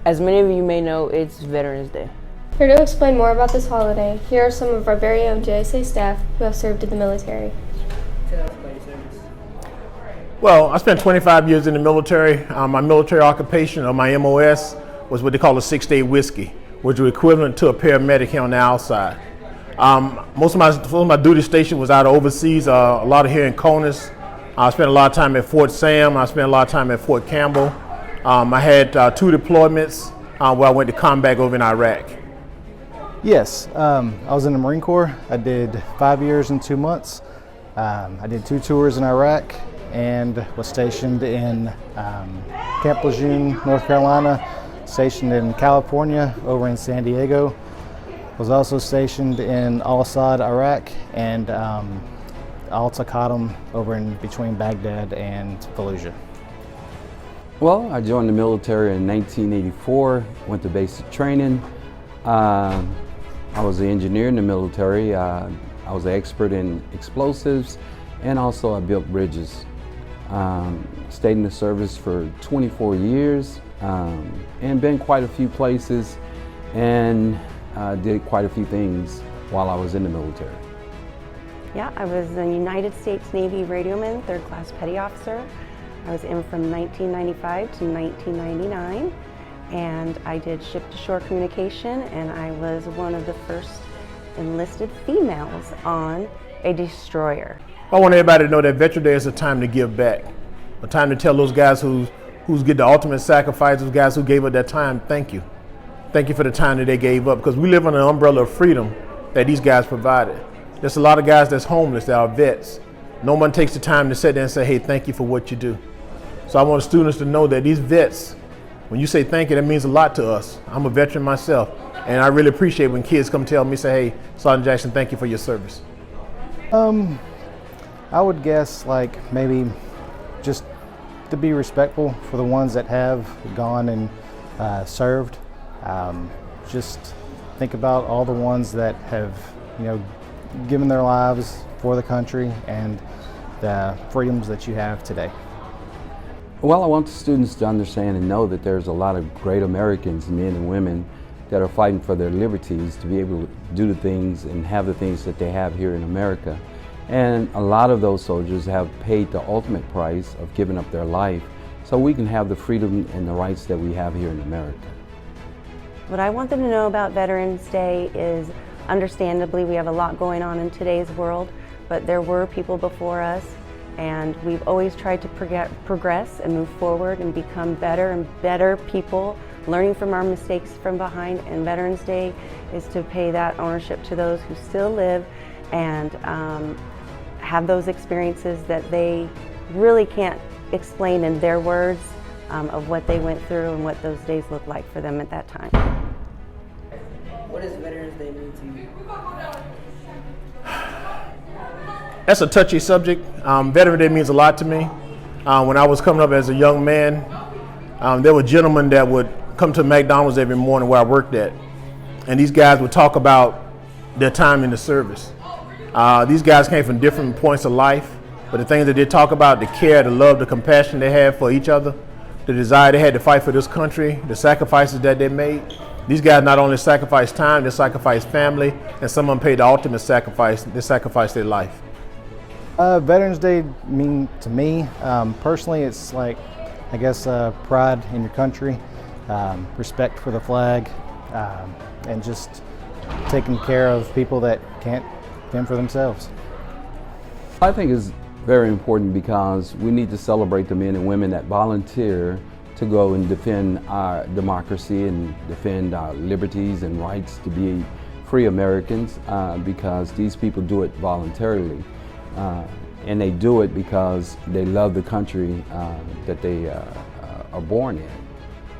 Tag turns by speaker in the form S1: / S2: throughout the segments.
S1: As many of you may know, it's Veterans Day.
S2: Here to explain more about this holiday, here are some of our very own JSA staff who have served in the military.
S3: Well, I spent 25 years in the military. My military occupation, or my MOS, was what they call a 6-day whiskey, which was equivalent to a paramedic here on the outside. Most of my duty station was out overseas, a lot of here in Conus. I spent a lot of time at Fort Sam. I spent a lot of time at Fort Campbell. I had 2 deployments where I went to combat over in Iraq.
S4: Yes, I was in the Marine Corps. I did 5 years and 2 months. I did 2 tours in Iraq and was stationed in Camp Lejeune, North Carolina, stationed in California, over in San Diego. Was also stationed in Al-Assad, Iraq, and Al-Taqaddum over in between Baghdad and Fallujah.
S5: Well, I joined the military in 1984, went to basic training. I was an engineer in the military. I was an expert in explosives, and also I built bridges. Stayed in the service for 24 years and been quite a few places, and did quite a few things while I was in the military.
S6: Yeah, I was a United States Navy radioman, 3rd class petty officer. I was in from 1995 to 1999, and I did ship-to-shore communication, and I was one of the first enlisted females on a destroyer.
S3: I want everybody to know that Veteran Day is a time to give back, a time to tell those guys who's get the ultimate sacrifice, those guys who gave up their time, thank you. Thank you for the time that they gave up, because we live under an umbrella of freedom that these guys provided. There's a lot of guys that's homeless, that are vets. No one takes the time to sit there and say, hey, thank you for what you do. So I want students to know that these vets, when you say thank you, that means a lot to us. I'm a veteran myself, and I really appreciate when kids come tell me, say, hey, Sergeant Jackson, thank you for your service.
S4: I would guess like maybe just to be respectful for the ones that have gone and served. Just think about all the ones that have, given their lives for the country and the freedoms that you have today.
S5: Well, I want the students to understand and know that there's a lot of great Americans, men and women, that are fighting for their liberties to be able to do the things and have the things that they have here in America. And a lot of those soldiers have paid the ultimate price of giving up their life so we can have the freedom and the rights that we have here in America.
S6: What I want them to know about Veterans Day is, understandably, we have a lot going on in today's world, but there were people before us, and we've always tried to progress and move forward and become better and better people, learning from our mistakes from behind. And Veterans Day is to pay that ownership to those who still live and have those experiences that they really can't explain in their words of what they went through and what those days looked like for them at that time.
S1: What does Veterans Day mean to you?
S3: That's a touchy subject. Veteran Day means a lot to me. When I was coming up as a young man, there were gentlemen that would come to McDonald's every morning where I worked at, and these guys would talk about their time in the service. These guys came from different points of life, but the things that they talk about, the care, the love, the compassion they had for each other, the desire they had to fight for this country, the sacrifices that they made. These guys not only sacrificed time, they sacrificed family, and some of them paid the ultimate sacrifice. They sacrificed their life.
S4: Veterans Day mean to me, personally, it's like, I guess, pride in your country, respect for the flag, and just taking care of people that can't fend for themselves.
S5: I think it's very important because we need to celebrate the men and women that volunteer to go and defend our democracy and defend our liberties and rights to be free Americans, because these people do it voluntarily. And they do it because they love the country that they are born in.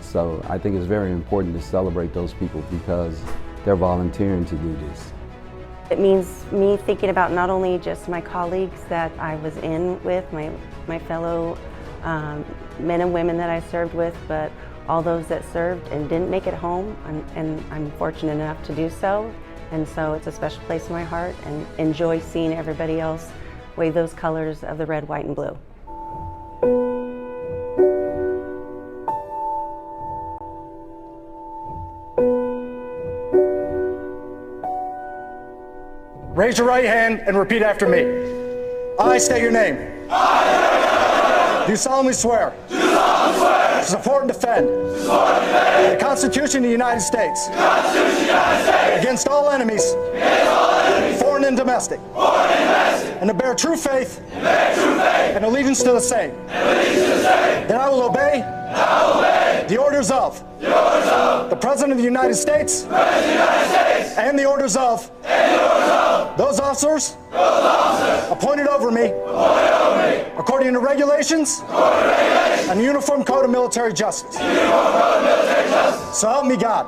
S5: So I think it's very important to celebrate those people because they're volunteering to do this.
S6: It means me thinking about not only just my colleagues that I was in with, my fellow men and women that I served with, but all those that served and didn't make it home, and I'm fortunate enough to do so. And so it's a special place in my heart, and enjoy seeing everybody else wave those colors of the red, white, and blue.
S7: Raise your right hand and repeat after me. I state your name. Do solemnly swear. To support and defend. The Constitution of the United States. Against all enemies. Foreign and domestic. And to bear true faith. And allegiance to the same. That I will obey. The orders of. The President of the United States. And the orders of. Those officers. Appointed over me. According to regulations. And the Uniform Code of Military Justice. So help me God.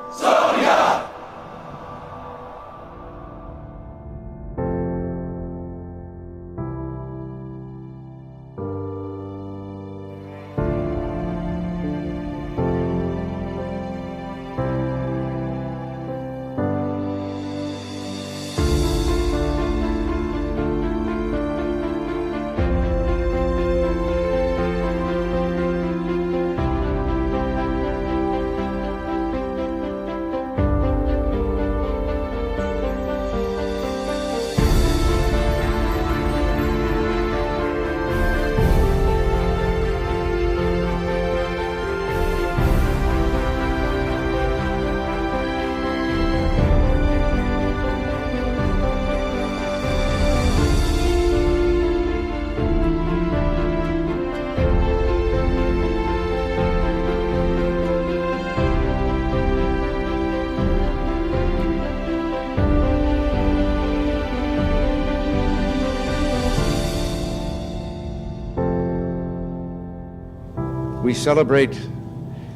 S8: We celebrate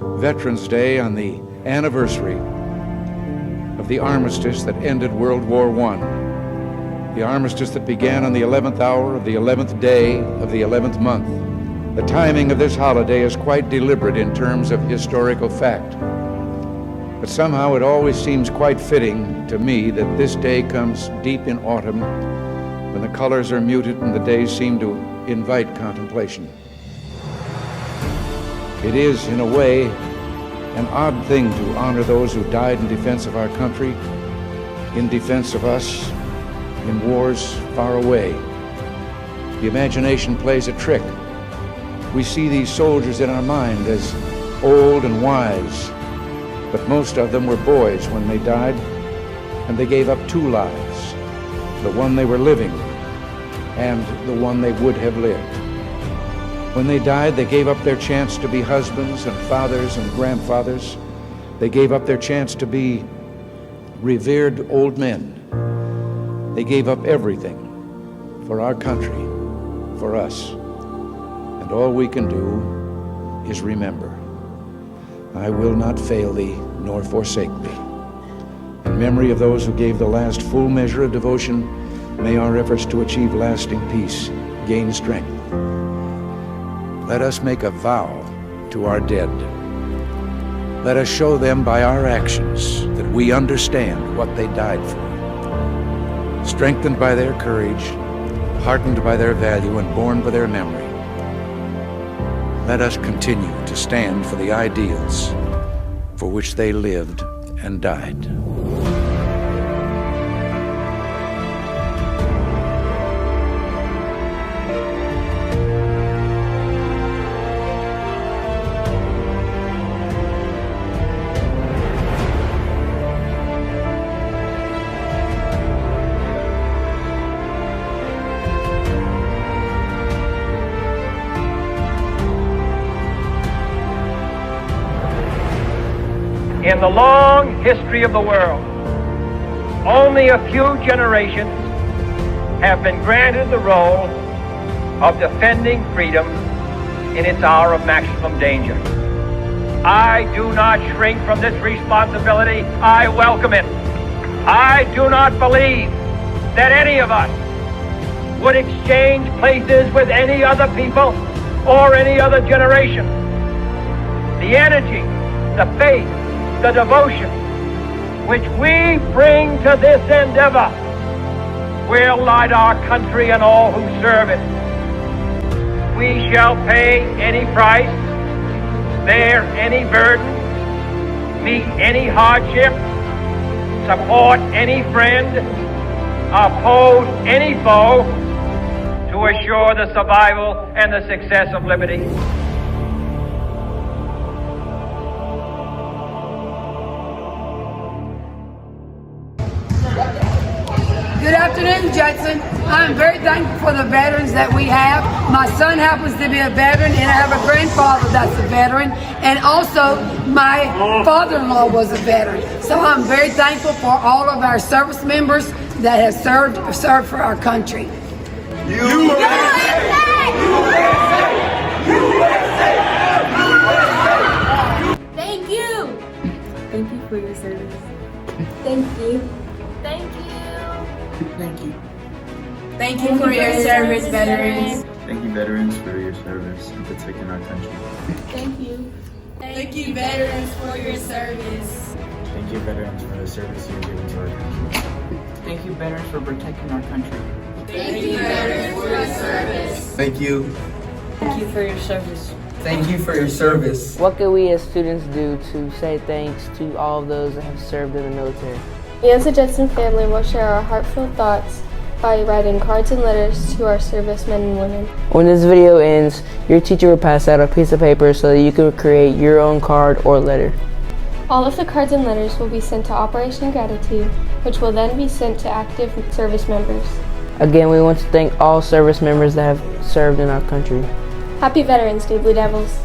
S8: Veterans Day on the anniversary of the armistice that ended World War I. The armistice that began on the 11th hour of the 11th day of the 11th month. The timing of this holiday is quite deliberate in terms of historical fact. But somehow it always seems quite fitting to me that this day comes deep in autumn when the colors are muted and the days seem to invite contemplation. It is, in a way, an odd thing to honor those who died in defense of our country, in defense of us, in wars far away. The imagination plays a trick. We see these soldiers in our mind as old and wise, but most of them were boys when they died, and they gave up two lives, the one they were living and the one they would have lived. When they died, they gave up their chance to be husbands and fathers and grandfathers. They gave up their chance to be revered old men. They gave up everything for our country, for us. And all we can do is remember. I will not fail thee, nor forsake thee. In memory of those who gave the last full measure of devotion, may our efforts to achieve lasting peace gain strength. Let us make a vow to our dead. Let us show them by our actions that we understand what they died for. Strengthened by their courage, heartened by their value, and borne by their memory, let us continue to stand for the ideals for which they lived and died.
S9: In the long history of the world, only a few generations have been granted the role of defending freedom in its hour of maximum danger. I do not shrink from this responsibility. I welcome it. I do not believe that any of us would exchange places with any other people or any other generation. The energy, the faith, the devotion which we bring to this endeavor will light our country and all who serve it. We shall pay any price, bear any burden, meet any hardship, support any friend, oppose any foe to assure the survival and the success of liberty.
S10: Good afternoon, Judson. I'm very thankful for the veterans that we have. My son happens to be a veteran, and I have a grandfather that's a veteran, and also my father-in-law was a veteran. So I'm very thankful for all of our service members that have served for our country.
S2: Thank you. Thank you for your service. Thank you. Thank you.
S1: Thank you.
S10: Thank you for your service, veterans.
S11: Thank you, veterans, for your service in protecting our country.
S2: Thank you.
S10: Thank you, veterans, for your service.
S11: Thank you, veterans, for the service you have given to our country.
S1: Thank you, veterans, for protecting our country.
S10: Thank you, veterans, for your service.
S11: Thank you.
S1: Thank you for your service. Thank you for your service.
S12: What can we as students do to say thanks to all of those that have served in the military?
S2: We as the Judson family will share our heartfelt thoughts by writing cards and letters to our servicemen and women.
S12: When this video ends, your teacher will pass out a piece of paper so that you can create your own card or letter.
S2: All of the cards and letters will be sent to Operation Gratitude, which will then be sent to active service members.
S12: Again, we want to thank all service members that have served in our country.
S2: Happy Veterans Day, Blue Devils!